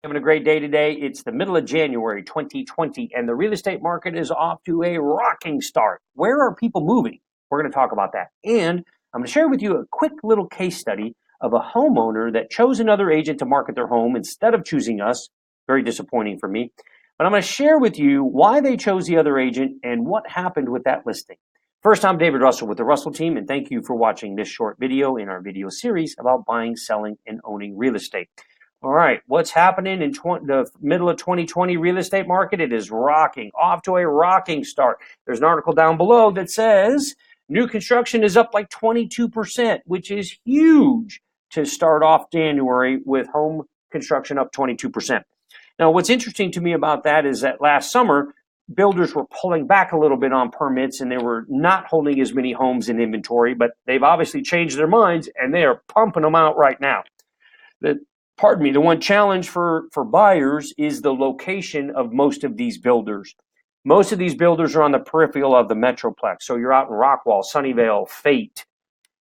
Having a great day today. It's the middle of January 2020, and the real estate market is off to a rocking start. Where are people moving? We're going to talk about that. And I'm going to share with you a quick little case study of a homeowner that chose another agent to market their home instead of choosing us. Very disappointing for me. But I'm going to share with you why they chose the other agent and what happened with that listing. First, I'm David Russell with the Russell team, and thank you for watching this short video in our video series about buying, selling, and owning real estate. All right, what's happening in the middle of 2020 real estate market? It is rocking, off to a rocking start. There's an article down below that says new construction is up like 22%, which is huge to start off January with home construction up 22%. Now, what's interesting to me about that is that last summer, builders were pulling back a little bit on permits and they were not holding as many homes in inventory, but they've obviously changed their minds and they are pumping them out right now. The one challenge for buyers is the location of most of these builders. Most of these builders are on the peripheral of the Metroplex. So you're out in Rockwall, Sunnyvale, Fate.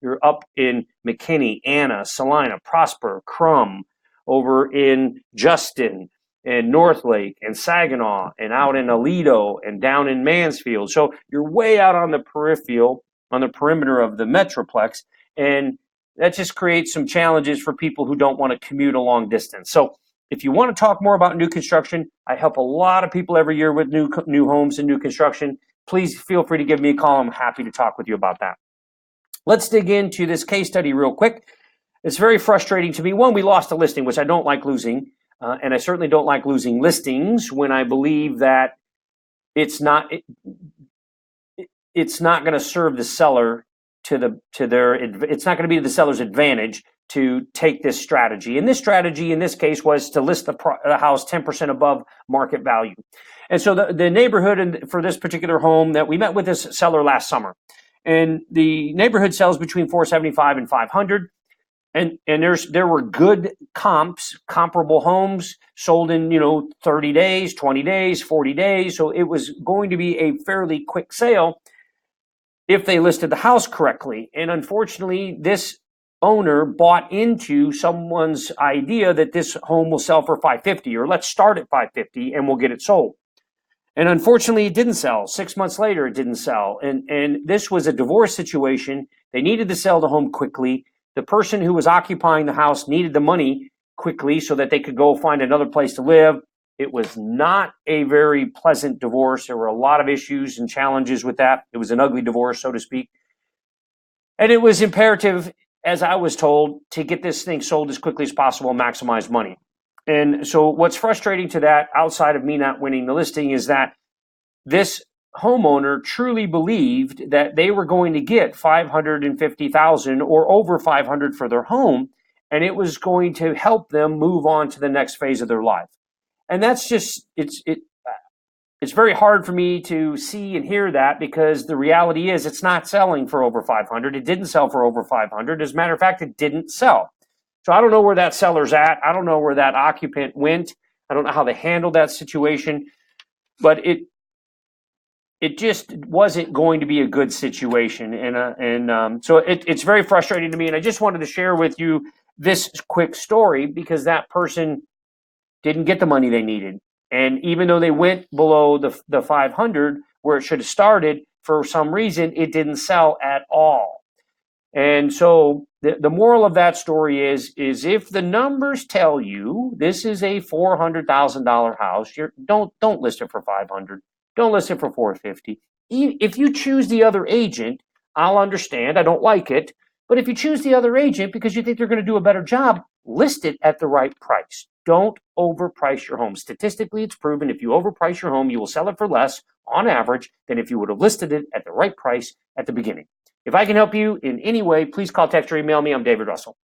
You're up in McKinney, Anna, Salina, Prosper, Crum, over in Justin and Northlake and Saginaw and out in Aledo and down in Mansfield. So you're way out on the peripheral, on the perimeter of the Metroplex, and that just creates some challenges for people who don't want to commute a long distance. So if you want to talk more about new construction, I help a lot of people every year with new homes and new construction. Please feel free to give me a call. I'm happy to talk with you about that. Let's dig into this case study real quick. It's very frustrating to me. One, we lost a listing, which I don't like losing. And I certainly don't like losing listings when I believe that it's not going to serve the seller it's not going to be to the seller's advantage to take this strategy. And this strategy in this case was to list the house 10% above market value. And so the neighborhood for this particular home that we met with this seller last summer, and the neighborhood sells between 475 and 500. And there were good comparable homes sold in 30 days, 20 days, 40 days. So it was going to be a fairly quick sale if they listed the house correctly. And unfortunately, this owner bought into someone's idea that this home will sell for $550, or let's start at $550 and we'll get it sold. And unfortunately, it didn't sell. 6 months later, it didn't sell. And this was a divorce situation. They needed to sell the home quickly. The person who was occupying the house needed the money quickly so that they could go find another place to live. It was not a very pleasant divorce. There were a lot of issues and challenges with that. It was an ugly divorce, so to speak. And it was imperative, as I was told, to get this thing sold as quickly as possible and maximize money. And so what's frustrating to that, outside of me not winning the listing, is that this homeowner truly believed that they were going to get $550,000 or over $500 for their home, and it was going to help them move on to the next phase of their life. And that's just, it's very hard for me to see and hear that, because the reality is it's not selling for over 500. It didn't sell for over 500. As a matter of fact, it didn't sell. So I don't know where that seller's at. I don't know where that occupant went. I don't know how they handled that situation, but it just wasn't going to be a good situation. So it's very frustrating to me. And I just wanted to share with you this quick story, because that person didn't get the money they needed. And even though they went below the 500 where it should have started, for some reason, it didn't sell at all. And so the moral of that story is if the numbers tell you this is a $400,000 house, don't list it for 500. Don't list it for 450. If you choose the other agent, I'll understand. I don't like it. But if you choose the other agent because you think they're going to do a better job, list it at the right price. Don't overprice your home. Statistically, it's proven if you overprice your home, you will sell it for less on average than if you would have listed it at the right price at the beginning. If I can help you in any way, please call, text, or email me. I'm David Russell.